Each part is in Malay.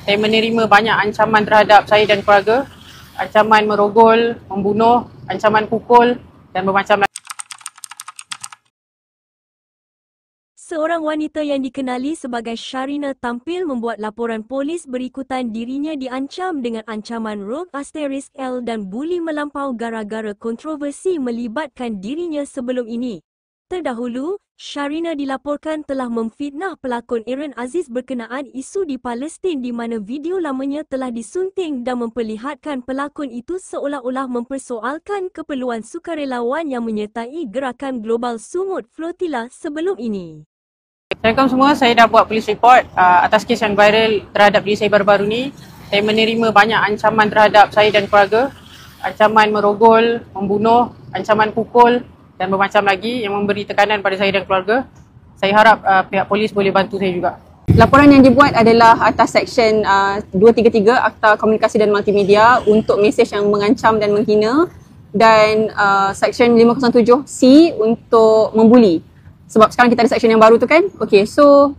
Saya menerima banyak ancaman terhadap saya dan keluarga. Ancaman merogol, membunuh, ancaman pukul dan bermacam lagi. Seorang wanita yang dikenali sebagai Sharina tampil membuat laporan polis berikutan dirinya diancam dengan ancaman rogue *L dan buli melampau gara-gara kontroversi melibatkan dirinya sebelum ini. Terdahulu, Sharina dilaporkan telah memfitnah pelakon Aaron Aziz berkenaan isu di Palestin di mana video lamanya telah disunting dan memperlihatkan pelakon itu seolah-olah mempersoalkan keperluan sukarelawan yang menyertai gerakan global Sumut Flotilla sebelum ini. Assalamualaikum semua, saya dah buat police report atas kes yang viral terhadap diri saya baru-baru ni. Saya menerima banyak ancaman terhadap saya dan keluarga. Ancaman merogol, membunuh, ancaman pukul dan bermacam lagi yang memberi tekanan pada saya dan keluarga. Saya harap pihak polis boleh bantu saya juga. Laporan yang dibuat adalah atas Seksyen 233 Akta Komunikasi dan Multimedia untuk mesej yang mengancam dan menghina, dan Seksyen 507C untuk membuli. Sebab sekarang kita ada seksyen yang baru tu kan. Okay, so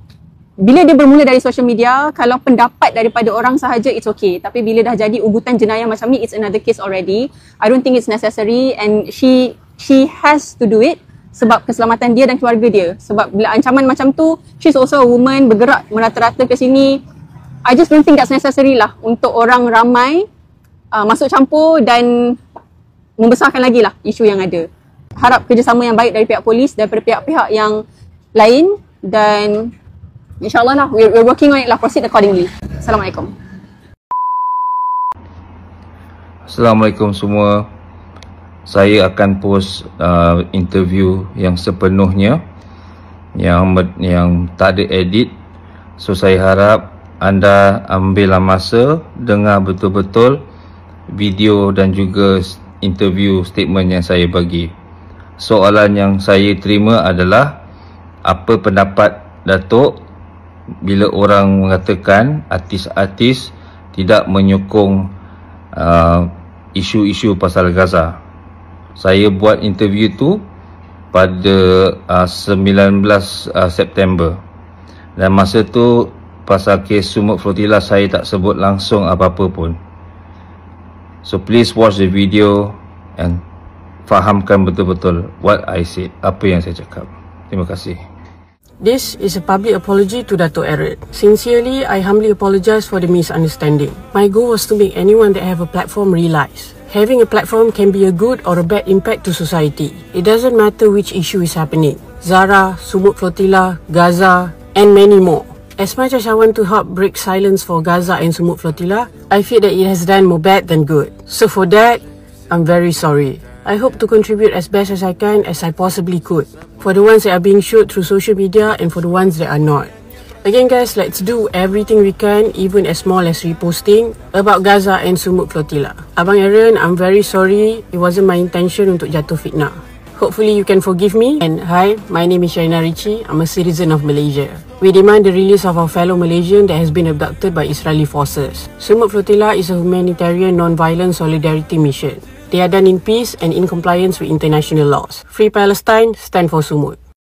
bila dia bermula dari social media, kalau pendapat daripada orang sahaja it's okay. Tapi bila dah jadi ugutan jenayah macam ni, it's another case already. I don't think it's necessary and she has to do it sebab keselamatan dia dan keluarga dia. Sebab bila ancaman macam tu, she's also a woman, bergerak merata-rata ke sini. I just don't think that's necessary lah untuk orang ramai masuk campur dan membesarkan lagi lah isu yang ada. Harap kerjasama yang baik dari pihak polis, daripada pihak-pihak yang lain, dan insyaAllah lah, we're working on it lah, proceed accordingly. Assalamualaikum. Assalamualaikum semua. Saya akan post interview yang sepenuhnya, yang tak ada edit. So saya harap anda ambillah masa, dengar betul-betul video dan juga interview statement yang saya bagi. Soalan yang saya terima adalah, apa pendapat Datuk bila orang mengatakan artis-artis tidak menyokong isu-isu pasal Gaza? Saya buat interview tu pada 19 September. Dan masa tu pasal kes Sumut Flotilla saya tak sebut langsung apa-apa pun. So please watch the video and fahamkan betul-betul what I said, apa yang saya cakap. Terima kasih. This is a public apology to Dato' Aaron. Sincerely, I humbly apologize for the misunderstanding. My goal was to make anyone that have a platform realize having a platform can be a good or a bad impact to society. It doesn't matter which issue is happening. Zara, Sumut Flotilla, Gaza, and many more. As much as I want to help break silence for Gaza and Sumut Flotilla, I feel that it has done more bad than good. So for that, I'm very sorry. I hope to contribute as best as I can, as I possibly could, for the ones that are being shoot through social media and for the ones that are not. Again guys, let's do everything we can, even as small as reposting, about Gaza and Sumut Flotilla. Abang Aaron, I'm very sorry. It wasn't my intention untuk jatuh fitnah. Hopefully you can forgive me. And hi, my name is Sharina Richie. I'm a citizen of Malaysia. We demand the release of our fellow Malaysian that has been abducted by Israeli forces. Sumut Flotilla is a humanitarian non-violent solidarity mission. They are done in peace and in compliance with international laws. Free Palestine, stand for Sumut.